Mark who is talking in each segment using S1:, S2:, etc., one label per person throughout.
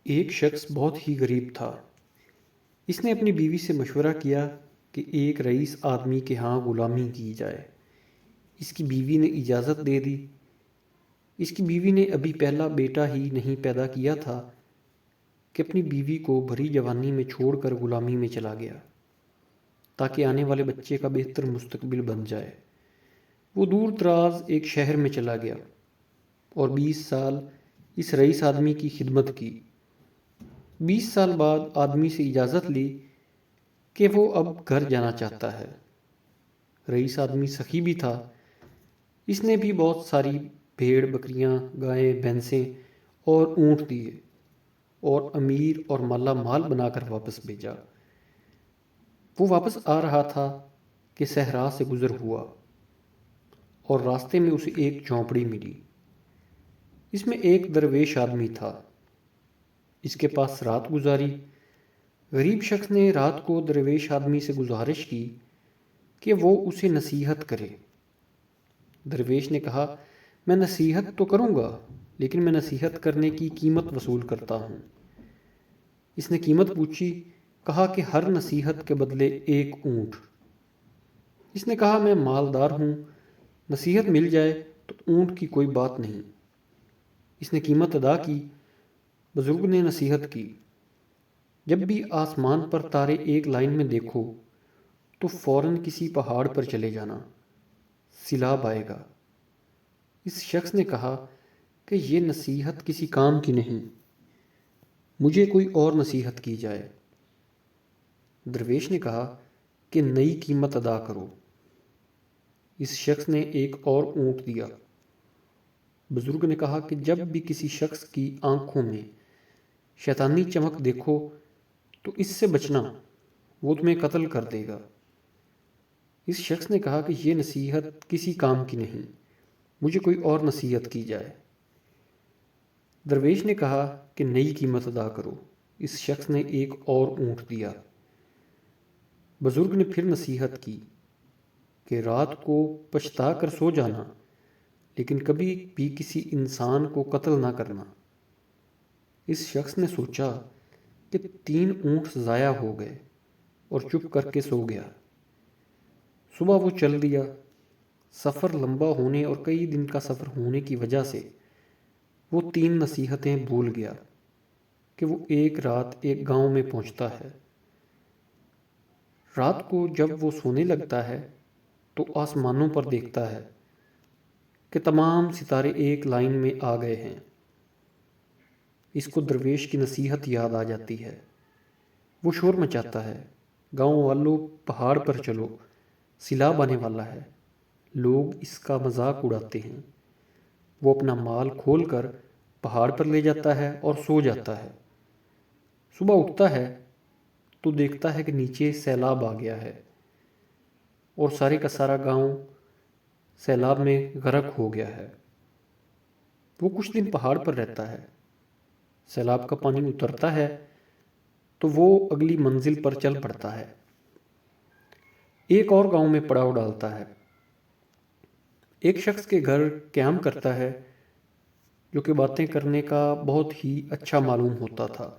S1: ایک شخص بہت ہی غریب تھا۔ اس نے اپنی بیوی سے مشورہ کیا کہ ایک رئیس آدمی کے ہاں غلامی کی جائے۔ اس کی بیوی نے اجازت دے دی۔ اس کی بیوی نے ابھی پہلا بیٹا ہی نہیں پیدا کیا تھا کہ اپنی بیوی کو بھری جوانی میں چھوڑ کر غلامی میں چلا گیا تاکہ آنے والے بچے کا بہتر مستقبل بن جائے۔ وہ دور دراز ایک شہر میں چلا گیا اور 20 سال اس رئیس آدمی کی خدمت کی۔ 20 سال بعد آدمی سے اجازت لی کہ وہ اب گھر جانا چاہتا ہے۔ رئیس آدمی سخی بھی تھا۔ اس نے بھی بہت ساری بھیڑ بکریاں، گائیں، بھینسیں اور اونٹ دیے اور امیر اور مالا مال بنا کر واپس بھیجا۔ وہ واپس آ رہا تھا کہ صحرا سے گزر ہوا اور راستے میں اسے ایک جھونپڑی ملی۔ اس میں ایک درویش آدمی تھا۔ اس کے پاس رات گزاری۔ غریب شخص نے رات کو درویش آدمی سے گزارش کی کہ وہ اسے نصیحت کرے۔ درویش نے کہا، میں نصیحت تو کروں گا لیکن میں نصیحت کرنے کی قیمت وصول کرتا ہوں۔ اس نے قیمت پوچھی۔ کہا کہ ہر نصیحت کے بدلے ایک اونٹ۔ اس نے کہا، میں مالدار ہوں، نصیحت مل جائے تو اونٹ کی کوئی بات نہیں۔ اس نے قیمت ادا کی۔ بزرگ نے نصیحت کی، جب بھی آسمان پر تارے ایک لائن میں دیکھو تو فوراً کسی پہاڑ پر چلے جانا، سیلاب آئے گا۔ اس شخص نے کہا کہ یہ نصیحت کسی کام کی نہیں، مجھے کوئی اور نصیحت کی جائے۔ درویش نے کہا کہ نئی قیمت ادا کرو۔ اس شخص نے ایک اور اونٹ دیا۔ بزرگ نے کہا کہ جب بھی کسی شخص کی آنکھوں میں شیطانی چمک دیکھو تو اس سے بچنا، وہ تمہیں قتل کر دے گا۔ اس شخص نے کہا کہ یہ نصیحت کسی کام کی نہیں، مجھے کوئی اور نصیحت کی جائے۔ درویش نے کہا کہ نئی قیمت ادا کرو۔ اس شخص نے ایک اور اونٹ دیا۔ بزرگ نے پھر نصیحت کی کہ رات کو پچھتا کر سو جانا لیکن کبھی بھی کسی انسان کو قتل نہ کرنا۔ اس شخص نے سوچا کہ 3 اونٹ ضائع ہو گئے اور چپ کر کے سو گیا۔ صبح وہ چل دیا۔ سفر لمبا ہونے اور کئی دن کا سفر ہونے کی وجہ سے وہ 3 نصیحتیں بھول گیا کہ وہ ایک رات ایک گاؤں میں پہنچتا ہے۔ رات کو جب وہ سونے لگتا ہے تو آسمانوں پر دیکھتا ہے کہ تمام ستارے ایک لائن میں آ گئے ہیں۔ اس کو درویش کی نصیحت یاد آ جاتی ہے۔ وہ شور مچاتا ہے، گاؤں والوں پہاڑ پر چلو، سیلاب آنے والا ہے۔ لوگ اس کا مذاق اڑاتے ہیں۔ وہ اپنا مال کھول کر پہاڑ پر لے جاتا ہے اور سو جاتا ہے۔ صبح اٹھتا ہے تو دیکھتا ہے کہ نیچے سیلاب آ گیا ہے اور سارے کا سارا گاؤں سیلاب میں غرق ہو گیا ہے۔ وہ کچھ دن پہاڑ پر رہتا ہے۔ سیلاب کا پانی اترتا ہے تو وہ اگلی منزل پر چل پڑتا ہے۔ ایک اور گاؤں میں پڑاؤ ڈالتا ہے۔ ایک شخص کے گھر قیام کرتا ہے جو کہ باتیں کرنے کا بہت ہی اچھا معلوم ہوتا تھا،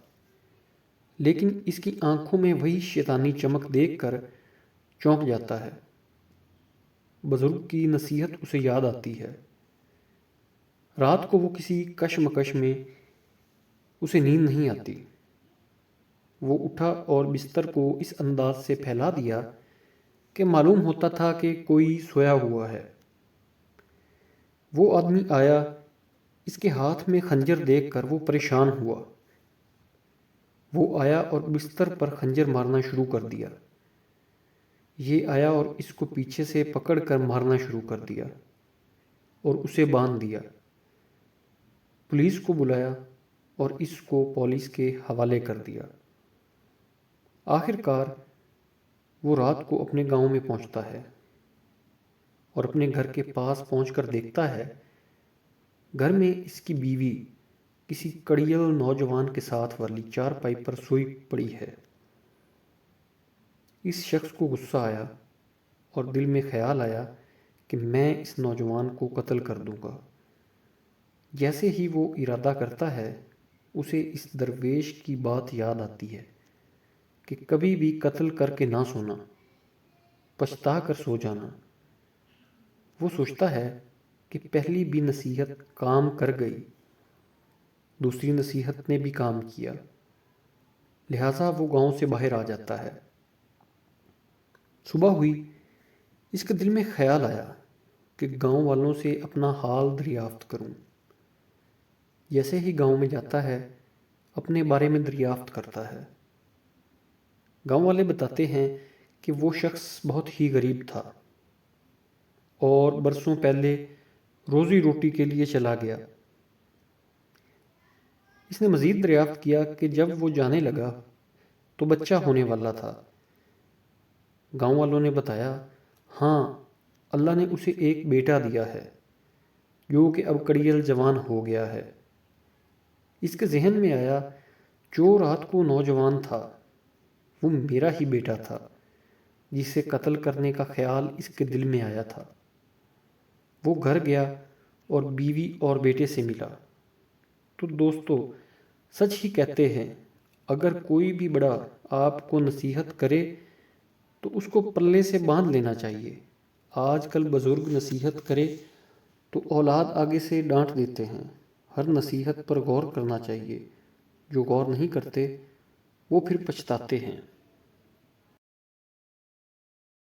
S1: لیکن اس کی آنکھوں میں وہی شیطانی چمک دیکھ کر چونک جاتا ہے۔ بزرگ کی نصیحت اسے یاد آتی ہے۔ رات کو وہ کسی کشمکش میں اسے نیند نہیں آتی۔ وہ اٹھا اور بستر کو اس انداز سے پھیلا دیا کہ معلوم ہوتا تھا کہ کوئی سویا ہوا ہے۔ وہ آدمی آیا۔ اس کے ہاتھ میں خنجر دیکھ کر وہ پریشان ہوا۔ وہ آیا اور بستر پر خنجر مارنا شروع کر دیا۔ یہ آیا اور اس کو پیچھے سے پکڑ کر مارنا شروع کر دیا اور اسے باندھ دیا۔ پولیس کو بلایا اور اس کو پولیس کے حوالے کر دیا۔ آخر کار وہ رات کو اپنے گاؤں میں پہنچتا ہے اور اپنے گھر کے پاس پہنچ کر دیکھتا ہے گھر میں اس کی بیوی کسی کڑیل نوجوان کے ساتھ والی چارپائی پر سوئی پڑی ہے۔ اس شخص کو غصہ آیا اور دل میں خیال آیا کہ میں اس نوجوان کو قتل کر دوں گا۔ جیسے ہی وہ ارادہ کرتا ہے اسے اس درویش کی بات یاد آتی ہے کہ کبھی بھی قتل کر کے نہ سونا، پچھتا کر سو جانا۔ وہ سوچتا ہے کہ پہلی بھی نصیحت کام کر گئی، دوسری نصیحت نے بھی کام کیا، لہٰذا وہ گاؤں سے باہر آ جاتا ہے۔ صبح ہوئی، اس کے دل میں خیال آیا کہ گاؤں والوں سے اپنا حال دریافت کروں۔ جیسے ہی گاؤں میں جاتا ہے، اپنے بارے میں دریافت کرتا ہے۔ گاؤں والے بتاتے ہیں کہ وہ شخص بہت ہی غریب تھا اور برسوں پہلے روزی روٹی کے لیے چلا گیا۔ اس نے مزید دریافت کیا کہ جب وہ جانے لگا تو بچہ ہونے والا تھا۔ گاؤں والوں نے بتایا، ہاں، اللہ نے اسے ایک بیٹا دیا ہے جو کہ اب کڑیل جوان ہو گیا ہے۔ اس کے ذہن میں آیا، جو رات کو نوجوان تھا وہ میرا ہی بیٹا تھا جسے قتل کرنے کا خیال اس کے دل میں آیا تھا۔ وہ گھر گیا اور بیوی اور بیٹے سے ملا۔ تو دوستو، سچ ہی کہتے ہیں، اگر کوئی بھی بڑا آپ کو نصیحت کرے تو اس کو پلے سے باندھ لینا چاہیے۔ آج کل بزرگ نصیحت کرے تو اولاد آگے سے ڈانٹ دیتے ہیں۔ ہر نصیحت پر غور کرنا چاہیے، جو غور نہیں کرتے وہ پھر پچھتاتے ہیں۔